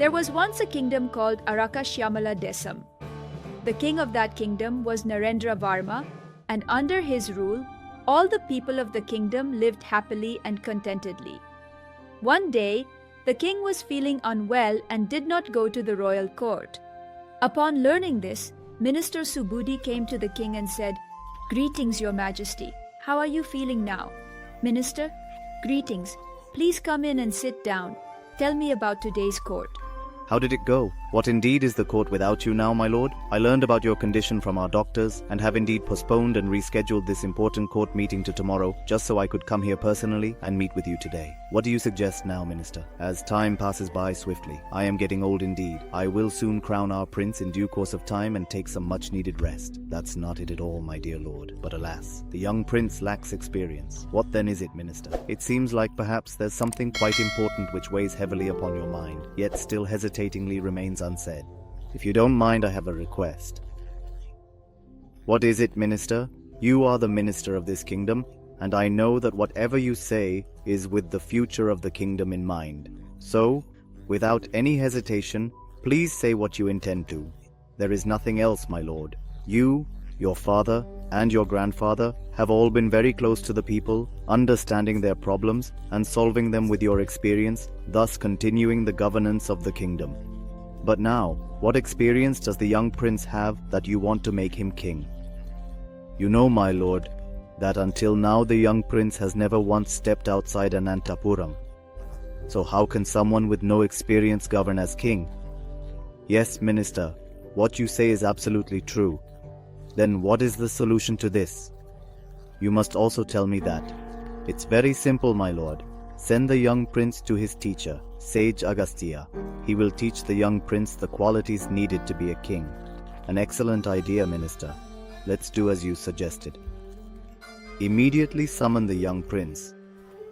There was once a kingdom called Arakashyamala Desam. The king of that kingdom was Narendra Varma, and under his rule, all the people of the kingdom lived happily and contentedly. One day, the king was feeling unwell and did not go to the royal court. Upon learning this, Minister Subudi came to the king and said, "Greetings, your majesty. How are you feeling now?" "Minister, greetings. Please come in and sit down. Tell me about today's court." How did it go? What indeed is the court without you now, my lord? I learned about your condition from our doctors and have indeed postponed and rescheduled this important court meeting to tomorrow just so I could come here personally and meet with you today. What do you suggest now, Minister? As time passes by swiftly, I am getting old indeed. I will soon crown our prince in due course of time and take some much needed rest. That's not it at all, my dear lord. But alas, the young prince lacks experience. What then is it, Minister? It seems like perhaps there's something quite important which weighs heavily upon your mind, yet still hesitatingly remains unsaid. If you don't mind, I have a request. What is it, Minister? You are the minister of this kingdom, and I know that whatever you say is with the future of the kingdom in mind. So, without any hesitation, please say what you intend to. There is nothing else, my lord. You, your father, and your grandfather have all been very close to the people, understanding their problems and solving them with your experience, thus continuing the governance of the kingdom. But now, what experience does the young prince have that you want to make him king? You know, my lord, that until now the young prince has never once stepped outside Anantapuram. So how can someone with no experience govern as king? Yes, minister, what you say is absolutely true. Then what is the solution to this? You must also tell me that. It's very simple, my lord. Send the young prince to his teacher, Sage Agastya. He will teach the young prince the qualities needed to be a king. An excellent idea, minister. Let's do as you suggested. Immediately summon the young prince.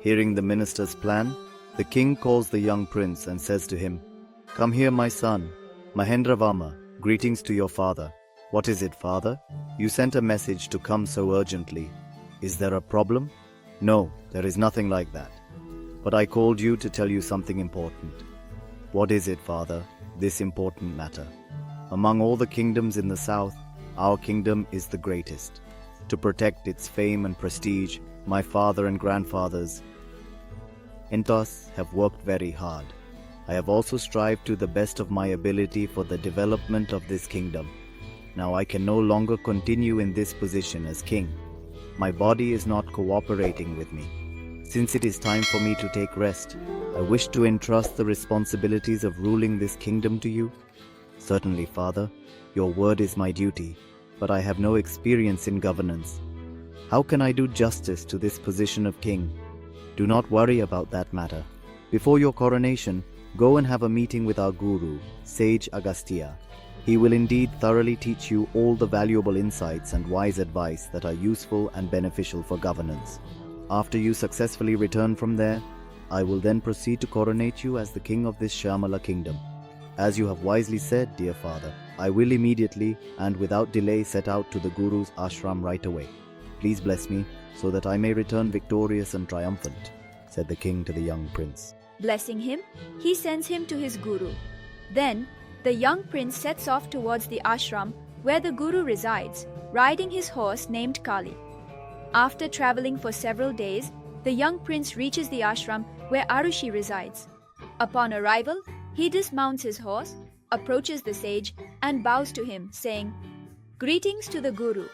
Hearing the minister's plan, the king calls the young prince and says to him, "Come here, my son. Mahendravarma, greetings to your father." "What is it, father? You sent a message to come so urgently. Is there a problem?" "No, there is nothing like that. But I called you to tell you something important." "What is it, father, this important matter?" "Among all the kingdoms in the south, our kingdom is the greatest. To protect its fame and prestige, my father and grandfathers Entos have worked very hard. I have also strived to the best of my ability for the development of this kingdom. Now I can no longer continue in this position as king. My body is not cooperating with me. Since it is time for me to take rest, I wish to entrust the responsibilities of ruling this kingdom to you." "Certainly, father. Your word is my duty, but I have no experience in governance. How can I do justice to this position of king?" "Do not worry about that matter. Before your coronation, go and have a meeting with our guru, Sage Agastya. He will indeed thoroughly teach you all the valuable insights and wise advice that are useful and beneficial for governance. After you successfully return from there, I will then proceed to coronate you as the king of this Shyamala kingdom. As you have wisely said, dear father, I will immediately and without delay set out to the Guru's ashram right away. Please bless me so that I may return victorious and triumphant," said the king to the young prince. Blessing him, he sends him to his guru. Then, the young prince sets off towards the ashram where the guru resides, riding his horse named Kali. After traveling for several days, the young prince reaches the ashram where Arushi resides. Upon arrival, he dismounts his horse, approaches the sage, and bows to him, saying, "Greetings to the guru.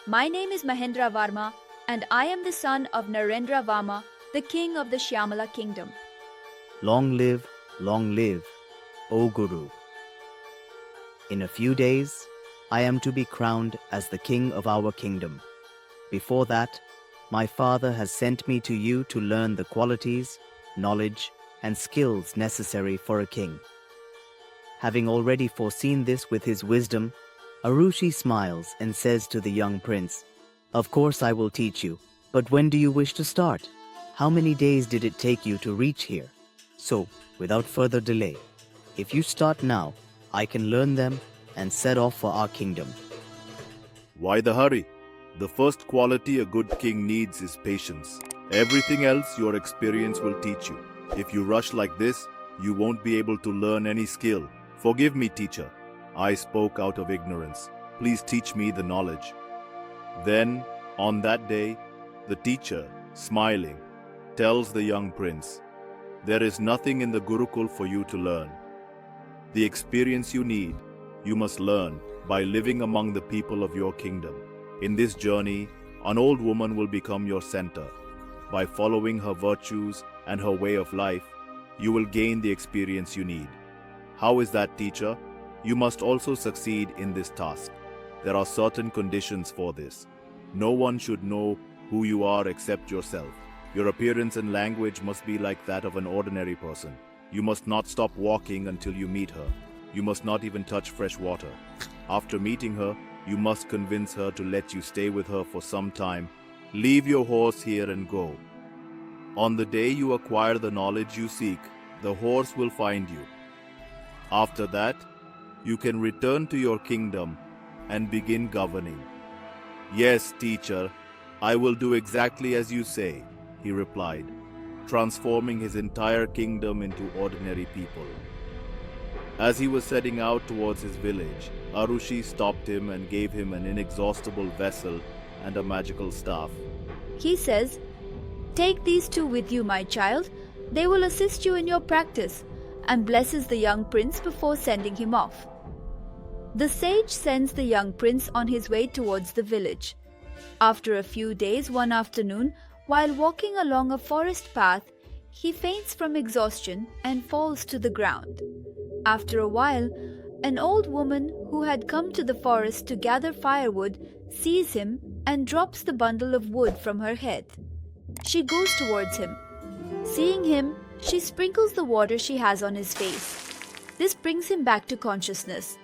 My name is Mahendra Varma, and I am the son of Narendra Varma, the king of the Shyamala kingdom." Long live, O Guru. In a few days, I am to be crowned as the king of our kingdom. Before that, my father has sent me to you to learn the qualities, knowledge, and skills necessary for a king. Having already foreseen this with his wisdom, Arushi smiles and says to the young prince, "Of course I will teach you, but when do you wish to start? How many days did it take you to reach here? So, without further delay, if you start now, I can learn them and set off for our kingdom." Why the hurry? The first quality a good king needs is patience. Everything else your experience will teach you. If you rush like this, you won't be able to learn any skill. Forgive me, teacher. I spoke out of ignorance. Please teach me the knowledge." Then, on that day, the teacher, smiling, tells the young prince, "There is nothing in the Gurukul for you to learn. The experience you need, you must learn by living among the people of your kingdom. In this journey, an old woman will become your center. By following her virtues and her way of life, you will gain the experience you need." "How is that, teacher?" "You must also succeed in this task. There are certain conditions for this. No one should know who you are except yourself. Your appearance and language must be like that of an ordinary person. You must not stop walking until you meet her. You must not even touch fresh water. After meeting her, you must convince her to let you stay with her for some time. Leave your horse here and go. On the day you acquire the knowledge you seek, the horse will find you. After that, you can return to your kingdom and begin governing." "Yes, teacher, I will do exactly as you say," he replied, transforming his entire kingdom into ordinary people. As he was setting out towards his village, Arushi stopped him and gave him an inexhaustible vessel and a magical staff. He says, "Take these two with you, my child. They will assist you in your practice," and blesses the young prince before sending him off. The sage sends the young prince on his way towards the village. After a few days, one afternoon, while walking along a forest path, he faints from exhaustion and falls to the ground. After a while, an old woman who had come to the forest to gather firewood sees him and drops the bundle of wood from her head. She goes towards him. Seeing him, she sprinkles the water she has on his face. This brings him back to consciousness.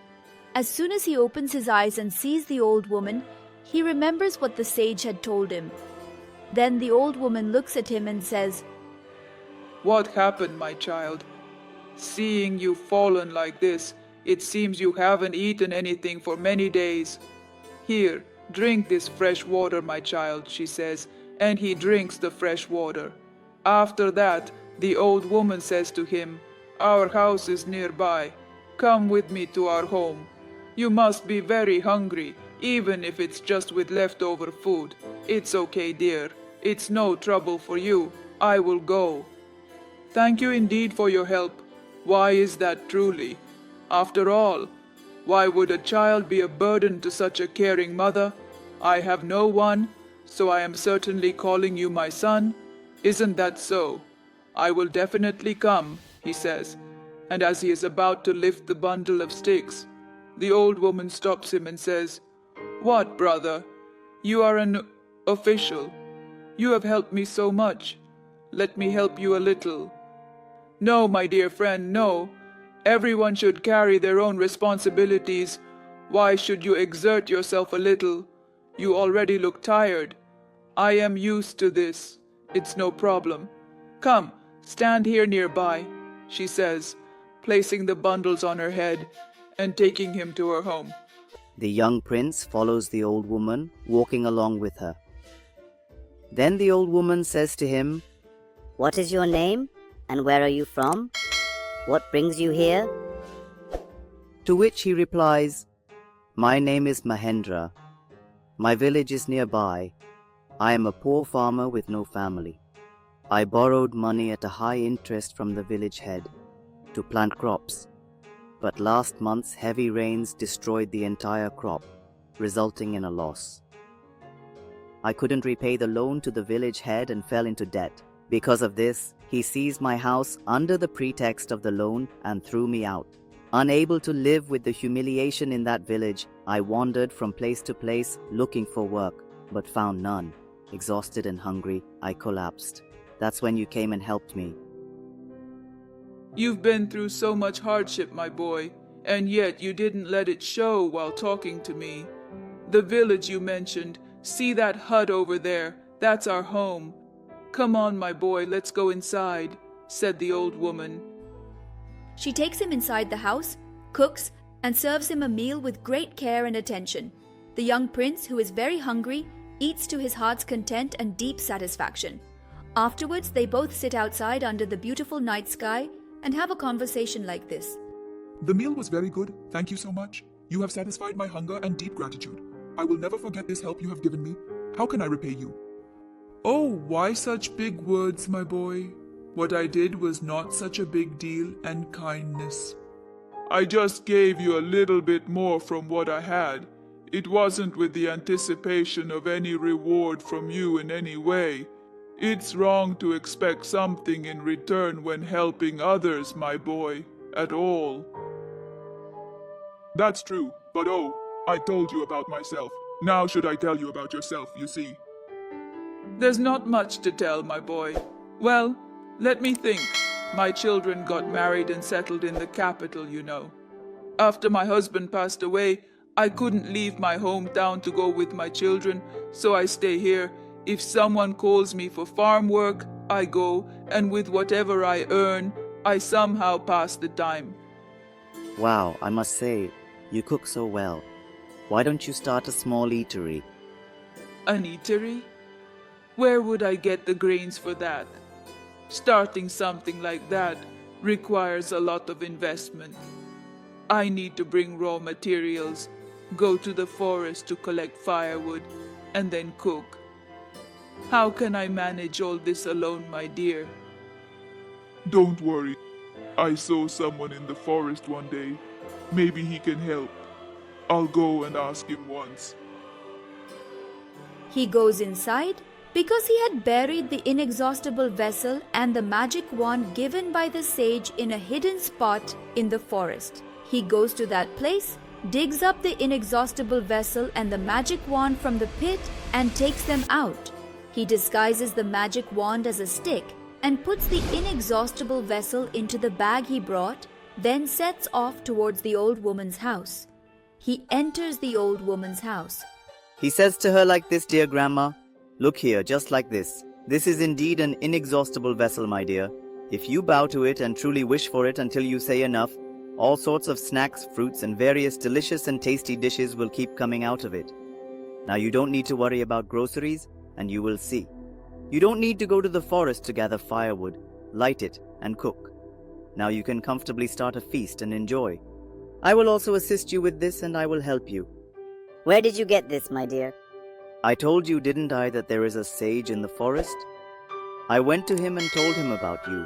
As soon as he opens his eyes and sees the old woman, he remembers what the sage had told him. Then the old woman looks at him and says, "What happened, my child? Seeing you fallen like this, it seems you haven't eaten anything for many days. Here, drink this fresh water, my child," she says, and he drinks the fresh water. After that, the old woman says to him, "Our house is nearby. Come with me to our home. You must be very hungry, even if it's just with leftover food. It's okay, dear. It's no trouble for you. I will go." "Thank you indeed for your help. Why is that truly? After all, why would a child be a burden to such a caring mother? I have no one, so I am certainly calling you my son. Isn't that so? I will definitely come," he says, and as he is about to lift the bundle of sticks, the old woman stops him and says, "What, brother? You are an official. You have helped me so much. Let me help you a little." "No, my dear friend, no. Everyone should carry their own responsibilities. Why should you exert yourself a little? You already look tired. I am used to this. It's no problem. Come, stand here nearby," she says, placing the bundles on her head and taking him to her home. The young prince follows the old woman, walking along with her. Then the old woman says to him, "What is your name, and where are you from? What brings you here?" To which he replies, "My name is Mahendra. My village is nearby. I am a poor farmer with no family. I borrowed money at a high interest from the village head to plant crops. But last month's heavy rains destroyed the entire crop, resulting in a loss. I couldn't repay the loan to the village head and fell into debt. Because of this, he seized my house under the pretext of the loan and threw me out. Unable to live with the humiliation in that village, I wandered from place to place looking for work, but found none. Exhausted and hungry, I collapsed. That's when you came and helped me." "You've been through so much hardship, my boy, and yet you didn't let it show while talking to me. The village you mentioned, see that hut over there? That's our home. Come on, my boy, let's go inside," said the old woman. She takes him inside the house, cooks, and serves him a meal with great care and attention. The young prince, who is very hungry, eats to his heart's content and deep satisfaction. Afterwards, they both sit outside under the beautiful night sky and have a conversation like this. The meal was very good. Thank you so much. You have satisfied my hunger and deep gratitude. I will never forget this help you have given me. How can I repay you? Oh, why such big words, my boy? What I did was not such a big deal and kindness. I just gave you a little bit more from what I had. It wasn't with the anticipation of any reward from you in any way. It's wrong to expect something in return when helping others, my boy, at all. That's true, but oh, I told you about myself. Now should I tell you about yourself, you see? There's not much to tell, my boy. Well, let me think. My children got married and settled in the capital, you know. After my husband passed away, I couldn't leave my hometown to go with my children, so I stay here. If someone calls me for farm work, I go, and with whatever I earn, I somehow pass the time. Wow, I must say, you cook so well. Why don't you start a small eatery? An eatery? Where would I get the grains for that? Starting something like that requires a lot of investment. I need to bring raw materials, go to the forest to collect firewood, and then cook. How can I manage all this alone, my dear? Don't worry. I saw someone in the forest one day. Maybe he can help. I'll go and ask him once. He goes inside because he had buried the inexhaustible vessel and the magic wand given by the sage in a hidden spot in the forest. He goes to that place, digs up the inexhaustible vessel and the magic wand from the pit and takes them out. He disguises the magic wand as a stick and puts the inexhaustible vessel into the bag he brought, then sets off towards the old woman's house. He enters the old woman's house. He says to her like this, "Dear Grandma, look here, just like this. This is indeed an inexhaustible vessel, my dear. If you bow to it and truly wish for it until you say enough, all sorts of snacks, fruits, and various delicious and tasty dishes will keep coming out of it. Now you don't need to worry about groceries, and you will see. You don't need to go to the forest to gather firewood, light it, and cook. Now you can comfortably start a feast and enjoy. I will also assist you with this, and I will help you." Where did you get this, my dear? I told you, didn't I, that there is a sage in the forest? I went to him and told him about you.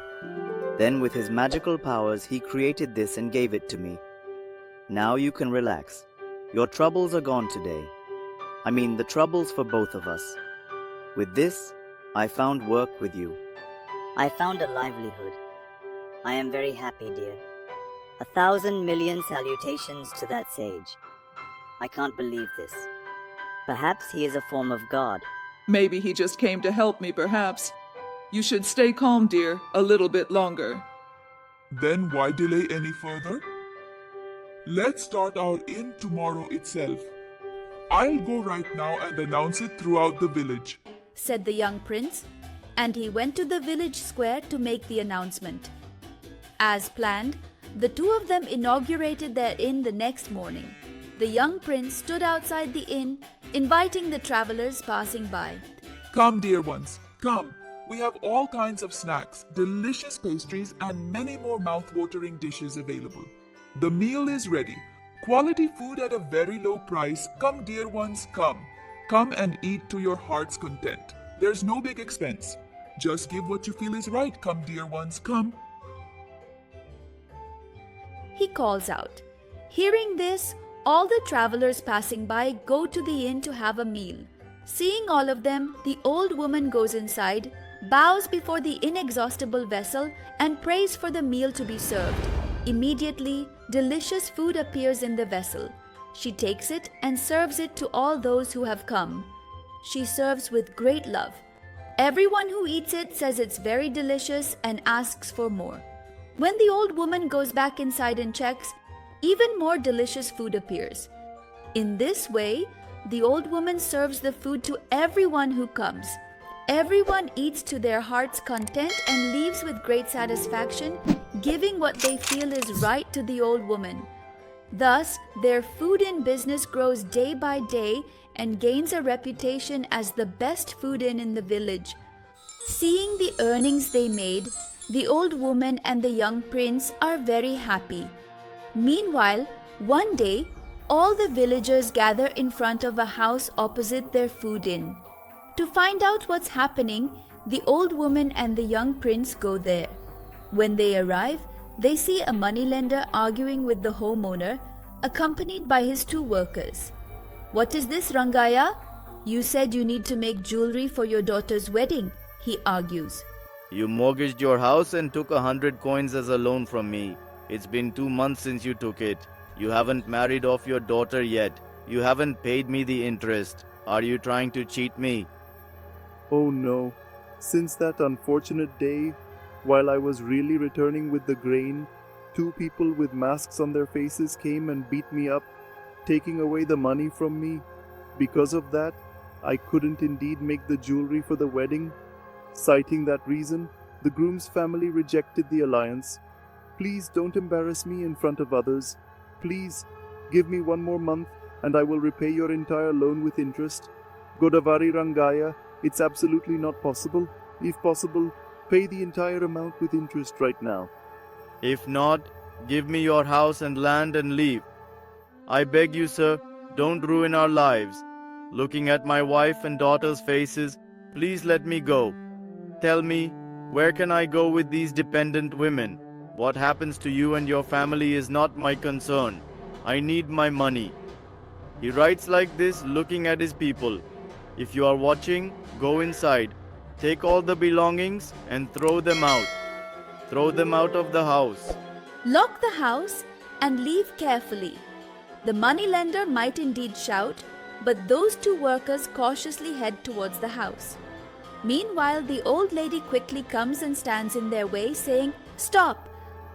Then with his magical powers, he created this and gave it to me. Now you can relax. Your troubles are gone today. I mean, the troubles for both of us. With this, I found work with you. I found a livelihood. I am very happy, dear. 1,000,000,000 salutations to that sage. I can't believe this. Perhaps he is a form of God. Maybe he just came to help me, perhaps. You should stay calm, dear, a little bit longer. Then why delay any further? Let's start our inn tomorrow itself. I'll go right now and announce it throughout the village, said the young prince, and he went to the village square to make the announcement. As planned, the two of them inaugurated their inn the next morning. The young prince stood outside the inn, inviting the travelers passing by. Come, dear ones, come. We have all kinds of snacks, delicious pastries, and many more mouth-watering dishes available. The meal is ready. Quality food at a very low price. Come, dear ones, come. Come and eat to your heart's content. There's no big expense. Just give what you feel is right. Come, dear ones, come. He calls out. Hearing this, all the travelers passing by go to the inn to have a meal. Seeing all of them, the old woman goes inside, bows before the inexhaustible vessel, and prays for the meal to be served. Immediately, delicious food appears in the vessel. She takes it and serves it to all those who have come. She serves with great love. Everyone who eats it says it's very delicious and asks for more. When the old woman goes back inside and checks, even more delicious food appears. In this way, the old woman serves the food to everyone who comes. Everyone eats to their heart's content and leaves with great satisfaction, giving what they feel is right to the old woman. Thus, their food inn business grows day by day and gains a reputation as the best food inn in the village. Seeing the earnings they made, The old woman and the young prince are very happy. Meanwhile, one day, all the villagers gather in front of a house opposite their food inn. To find out what's happening, the old woman and the young prince go there. When they arrive, they see a moneylender arguing with the homeowner, accompanied by his 2 workers. "What is this, Rangaya? You said you need to make jewelry for your daughter's wedding," he argues. You mortgaged your house and took 100 coins as a loan from me. It's been 2 months since you took it. You haven't married off your daughter yet. You haven't paid me the interest. Are you trying to cheat me? Oh no. Since that unfortunate day, while I was really returning with the grain, 2 people with masks on their faces came and beat me up, taking away the money from me. Because of that, I couldn't indeed make the jewelry for the wedding. Citing that reason, the groom's family rejected the alliance. Please don't embarrass me in front of others. Please, give me 1 more month and I will repay your entire loan with interest. Godavari Rangaya, it's absolutely not possible. If possible, pay the entire amount with interest right now. If not, give me your house and land and leave. I beg you, sir, don't ruin our lives. Looking at my wife and daughter's faces, please let me go. Tell me, where can I go with these dependent women? What happens to you and your family is not my concern. I need my money. He writes like this, looking at his people. If you are watching, go inside. Take all the belongings and throw them out. Throw them out of the house. Lock the house and leave carefully. The moneylender might indeed shout, but those 2 workers cautiously head towards the house. Meanwhile, the old lady quickly comes and stands in their way, saying, "Stop!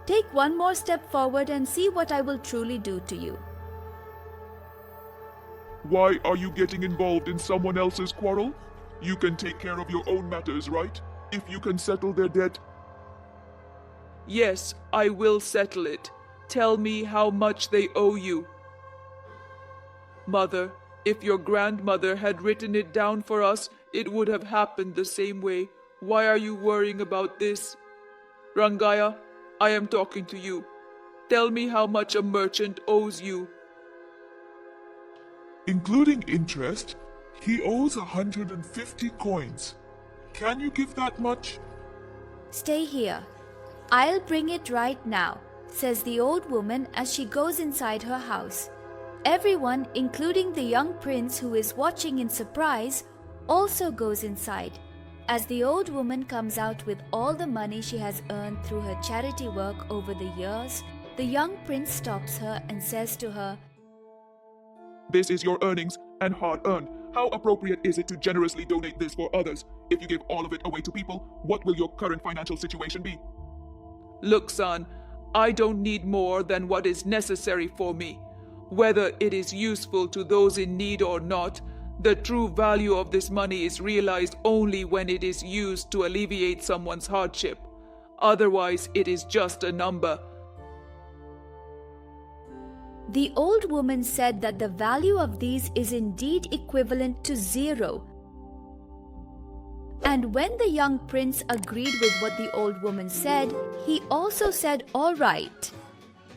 Take 1 more step forward and see what I will truly do to you." Why are you getting involved in someone else's quarrel? You can take care of your own matters, right? If you can settle their debt. Yes, I will settle it. Tell me how much they owe you. Mother, if your grandmother had written it down for us, it would have happened the same way. Why are you worrying about this? Rangaya, I am talking to you. Tell me how much a merchant owes you. Including interest, he owes 150 coins. Can you give that much? "Stay here. I'll bring it right now," says the old woman as she goes inside her house. Everyone, including the young prince who is watching in surprise, also goes inside. As the old woman comes out with all the money she has earned through her charity work over the years, the young prince stops her and says to her, This is your earnings and hard earned. How appropriate is it to generously donate this for others? If you give all of it away to people, what will your current financial situation be? Look, son, I don't need more than what is necessary for me. Whether it is useful to those in need or not, the true value of this money is realized only when it is used to alleviate someone's hardship. Otherwise, it is just a number. The old woman said that the value of these is indeed equivalent to 0. And when the young prince agreed with what the old woman said, he also said, "All right."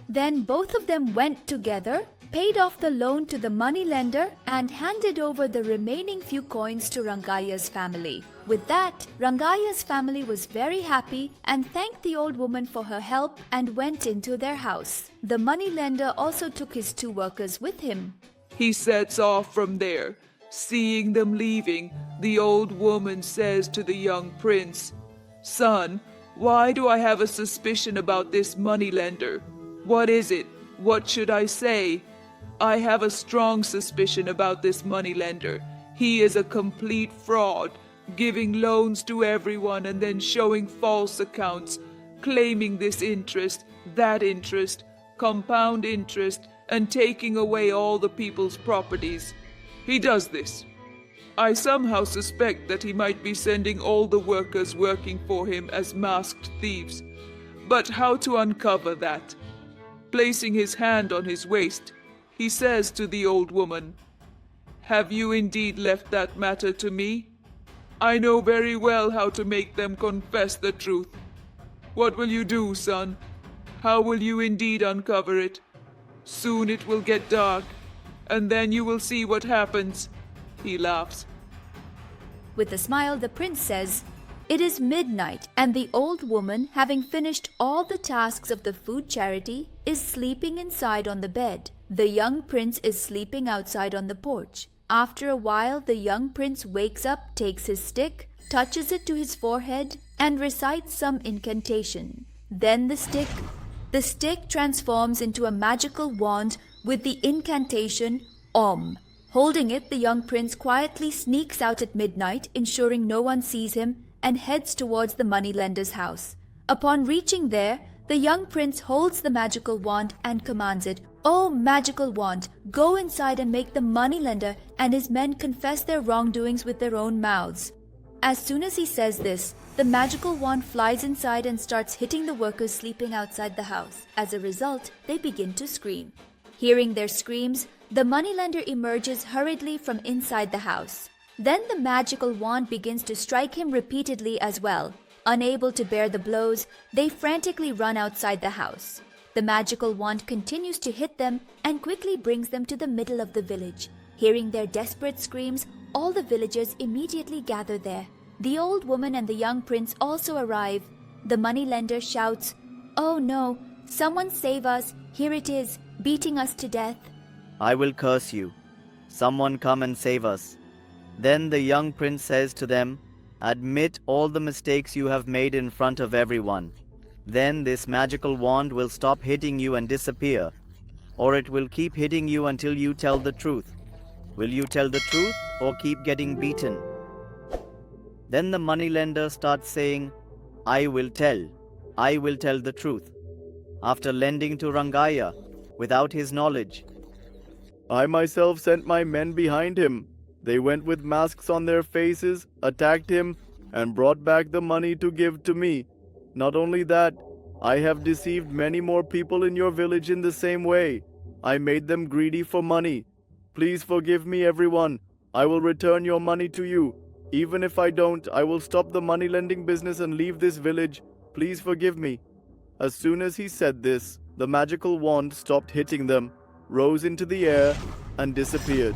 Then both of them went together, paid off the loan to the moneylender, and handed over the remaining few coins to Rangaya's family. With that, Rangaya's family was very happy and thanked the old woman for her help and went into their house. The moneylender also took his 2 workers with him. He sets off from there. Seeing them leaving, the old woman says to the young prince, "Son, why do I have a suspicion about this moneylender? What is it? What should I say? I have a strong suspicion about this moneylender. He is a complete fraud, giving loans to everyone and then showing false accounts, claiming this interest, that interest, compound interest, and taking away all the people's properties. He does this. I somehow suspect that he might be sending all the workers working for him as masked thieves. But how to uncover that? Placing his hand on his waist, he says to the old woman, "Have you indeed left that matter to me? I know very well how to make them confess the truth." What will you do, son? How will you indeed uncover it? Soon it will get dark, and then you will see what happens. He laughs. With a smile, the prince says, "It is midnight, and the old woman, having finished all the tasks of the food charity, is sleeping inside on the bed. The young prince is sleeping outside on the porch. After a while, the young prince wakes up, takes his stick, touches it to his forehead, and recites some incantation. Then the stick transforms into a magical wand with the incantation Om. Holding it, the young prince quietly sneaks out at midnight, ensuring no one sees him, and heads towards the moneylender's house. Upon reaching there, the young prince holds the magical wand and commands it, 'Oh, magical wand, go inside and make the moneylender and his men confess their wrongdoings with their own mouths.' As soon as he says this, the magical wand flies inside and starts hitting the workers sleeping outside the house. As a result, they begin to scream. Hearing their screams, the moneylender emerges hurriedly from inside the house. Then the magical wand begins to strike him repeatedly as well. Unable to bear the blows, they frantically run outside the house. The magical wand continues to hit them and quickly brings them to the middle of the village. Hearing their desperate screams, all the villagers immediately gather there. The old woman and the young prince also arrive. The moneylender shouts, 'Oh no, someone save us, here it is, beating us to death.' I will curse you. Someone come and save us." Then the young prince says to them, "Admit all the mistakes you have made in front of everyone. Then this magical wand will stop hitting you and disappear, or it will keep hitting you until you tell the truth. Will you tell the truth or keep getting beaten?" Then the moneylender starts saying, I will tell the truth. After lending to Rangaya without his knowledge, I myself sent my men behind him. They went with masks on their faces, attacked him, and brought back the money to give to me. Not only that, I have deceived many more people in your village in the same way. I made them greedy for money. Please forgive me, everyone. I will return your money to you. Even if I don't, I will stop the money lending business and leave this village. Please forgive me." As soon as he said this, the magical wand stopped hitting them, rose into the air, and disappeared.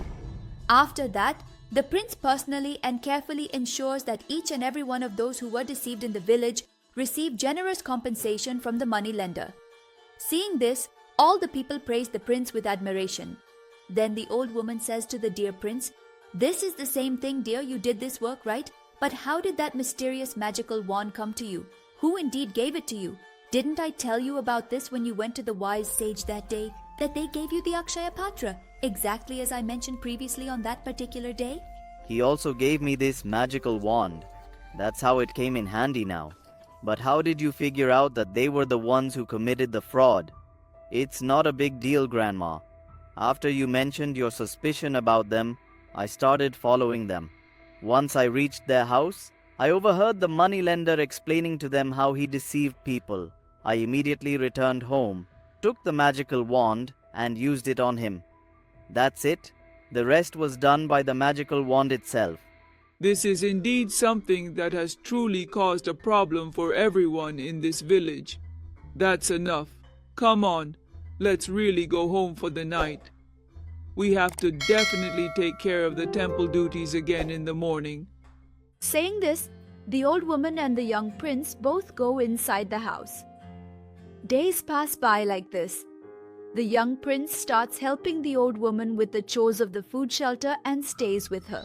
After that, the prince personally and carefully ensures that each and every one of those who were deceived in the village receive generous compensation from the moneylender. Seeing this, all the people praise the prince with admiration. Then the old woman says to the dear prince, "This is the same thing, dear, you did this work, right? But how did that mysterious magical wand come to you? Who indeed gave it to you? Didn't I tell you about this when you went to the wise sage that day, that they gave you the Akshaya Patra, exactly as I mentioned previously on that particular day?" he also gave me this magical wand. That's how it came in handy now. But how did you figure out that they were the ones who committed the fraud? It's not a big deal, Grandma. After you mentioned your suspicion about them, I started following them. Once I reached their house, I overheard the moneylender explaining to them how he deceived people. I immediately returned home, took the magical wand, and used it on him. That's it. The rest was done by the magical wand itself. This is indeed something that has truly caused a problem for everyone in this village. That's enough. Come on, let's really go home for the night. We have to definitely take care of the temple duties again in the morning. Saying this, the old woman and the young prince both go inside the house. Days pass by like this. The young prince starts helping the old woman with the chores of the food shelter and stays with her.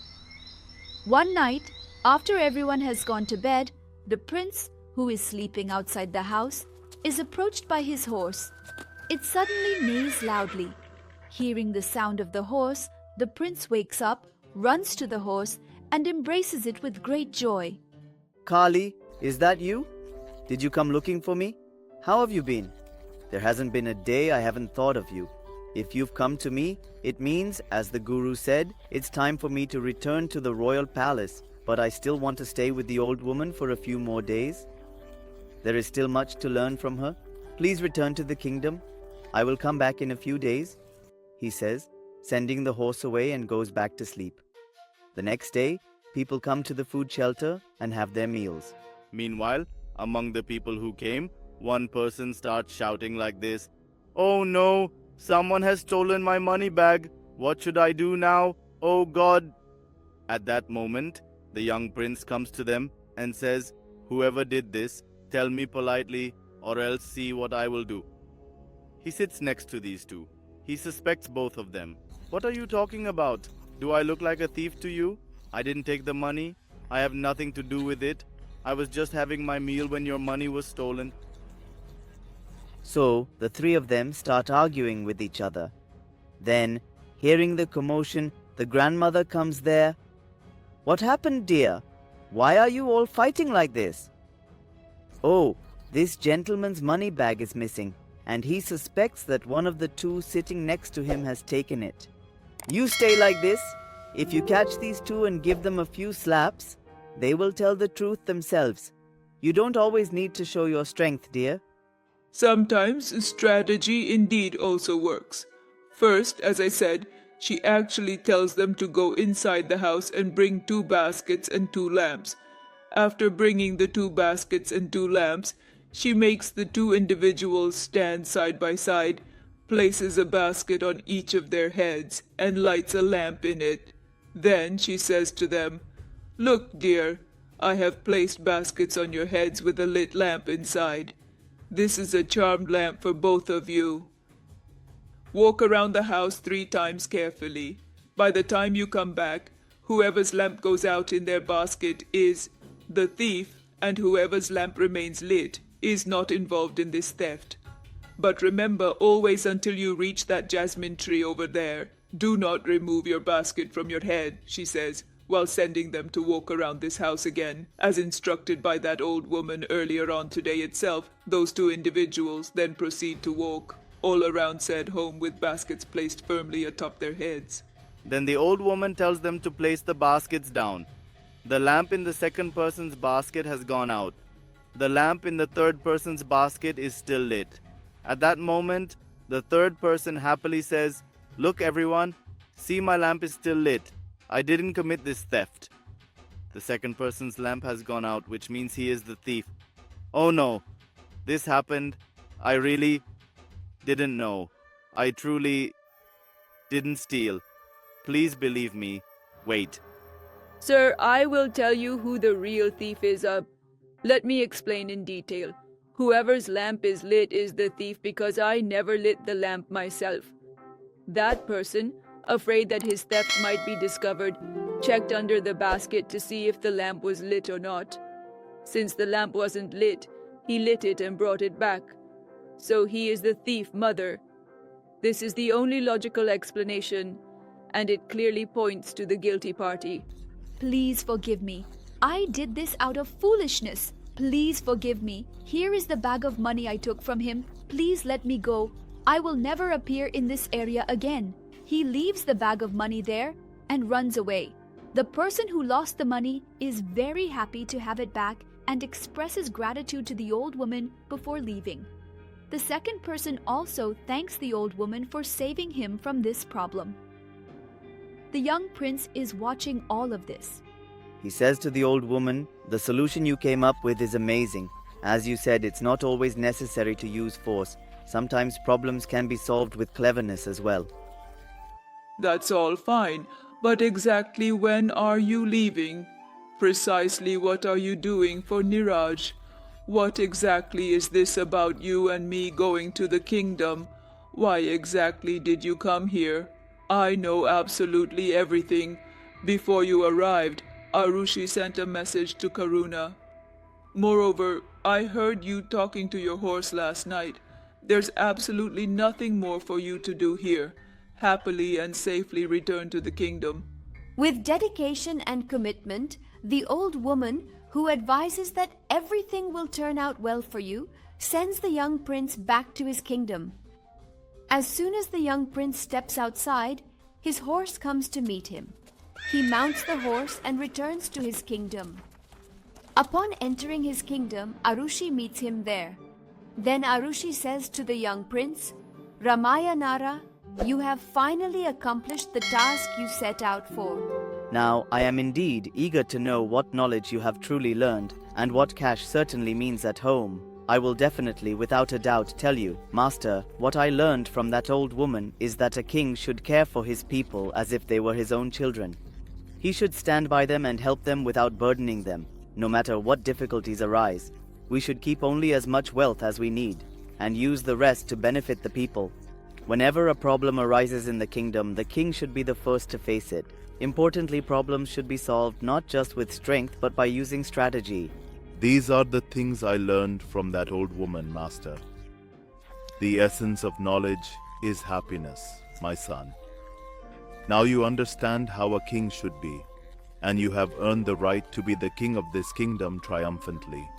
One night, after everyone has gone to bed, the prince, who is sleeping outside the house, is approached by his horse. It suddenly neighs loudly. Hearing the sound of the horse, the prince wakes up, runs to the horse, and embraces it with great joy. Kali, is that you? Did you come looking for me? How have you been? There hasn't been a day I haven't thought of you. If you've come to me, it means, as the Guru said, it's time for me to return to the royal palace, but I still want to stay with the old woman for a few more days. There is still much to learn from her. Please return to the kingdom. I will come back in a few days, he says, sending the horse away and goes back to sleep. The next day, people come to the food shelter and have their meals. Meanwhile, Among the people who came, one person starts shouting like this, "Oh no! Someone has stolen my money bag! What should I do now? Oh God!" At that moment, the young prince comes to them and says, "Whoever did this, tell me politely, or else see what I will do." He sits next to these two. He suspects both of them. "What are you talking about? Do I look like a thief to you? I didn't take the money. I have nothing to do with it. I was just having my meal when your money was stolen." So the three of them start arguing with each other. Then, hearing the commotion, the grandmother comes there. "What happened, dear? Why are you all fighting like this?" "Oh, this gentleman's money bag is missing, and he suspects that one of the two sitting next to him has taken it. You stay like this. If you catch these two and give them a few slaps, they will tell the truth themselves. You don't always need to show your strength, dear." Sometimes strategy indeed also works. First, as I said, she actually tells them to go inside the house and bring 2 baskets and 2 lamps. After bringing the 2 baskets and 2 lamps, she makes the 2 individuals stand side by side, places a basket on each of their heads, and lights a lamp in it. Then she says to them, "Look, dear, I have placed baskets on your heads with a lit lamp inside. This is a charmed lamp for both of you. Walk around the house 3 times carefully. By the time you come back, whoever's lamp goes out in their basket is the thief, and whoever's lamp remains lit is not involved in this theft. But remember, always until you reach that jasmine tree over there, do not remove your basket from your head," she says, while sending them to walk around this house again, as instructed by that old woman earlier on today itself. Those 2 individuals then proceed to walk all around said home with baskets placed firmly atop their heads. Then the old woman tells them to place the baskets down. The lamp in the second person's basket has gone out. The lamp in the third person's basket is still lit. At that moment, the third person happily says, "Look everyone, see my lamp is still lit. I didn't commit this theft." The second person's lamp has gone out, which means he is the thief. "Oh no, this happened. I really didn't know. I truly didn't steal. Please believe me. Wait." Sir, I will tell you who the real thief is. Let me explain in detail. Whoever's lamp is lit is the thief because I never lit the lamp myself. That person, afraid that his theft might be discovered, checked under the basket to see if the lamp was lit or not. Since the lamp wasn't lit, he lit it and brought it back. So he is the thief, mother. This is the only logical explanation, and it clearly points to the guilty party. Please forgive me. I did this out of foolishness. Please forgive me. Here is the bag of money I took from him. Please let me go. I will never appear in this area again. He leaves the bag of money there and runs away. The person who lost the money is very happy to have it back and expresses gratitude to the old woman before leaving. The second person also thanks the old woman for saving him from this problem. The young prince is watching all of this. He says to the old woman, "The solution you came up with is amazing. As you said, it's not always necessary to use force. Sometimes problems can be solved with cleverness as well." That's all fine, but exactly when are you leaving? Precisely what are you doing for Niraj? What exactly is this about you and me going to the kingdom? Why exactly did you come here? I know absolutely everything. Before you arrived, Arushi sent a message to Karuna. Moreover, I heard you talking to your horse last night. There's absolutely nothing more for you to do here. Happily and safely return to the kingdom. With dedication and commitment, the old woman, who advises that everything will turn out well for you, sends the young prince back to his kingdom. As soon as the young prince steps outside, his horse comes to meet him. He mounts the horse and returns to his kingdom. Upon entering his kingdom, Arushi meets him there. Then Arushi says to the young prince, "Ramaya Nara, you have finally accomplished the task you set out for. Now, I am indeed eager to know what knowledge you have truly learned, and what cash certainly means at home. I will definitely, without a doubt, tell you, Master, what I learned from that old woman is that a king should care for his people as if they were his own children. He should stand by them and help them without burdening them, no matter what difficulties arise. We should keep only as much wealth as we need, and use the rest to benefit the people. Whenever a problem arises in the kingdom, the king should be the first to face it. Importantly, problems should be solved not just with strength, but by using strategy. These are the things I learned from that old woman, Master. The essence of knowledge is happiness, my son. Now you understand how a king should be, and you have earned the right to be the king of this kingdom triumphantly.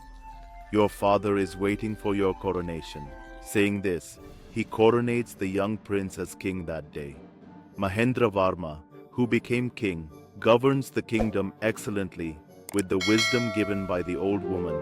Your father is waiting for your coronation. Saying this, he coronates the young prince as king that day. Mahendra Varma, who became king, governs the kingdom excellently with the wisdom given by the old woman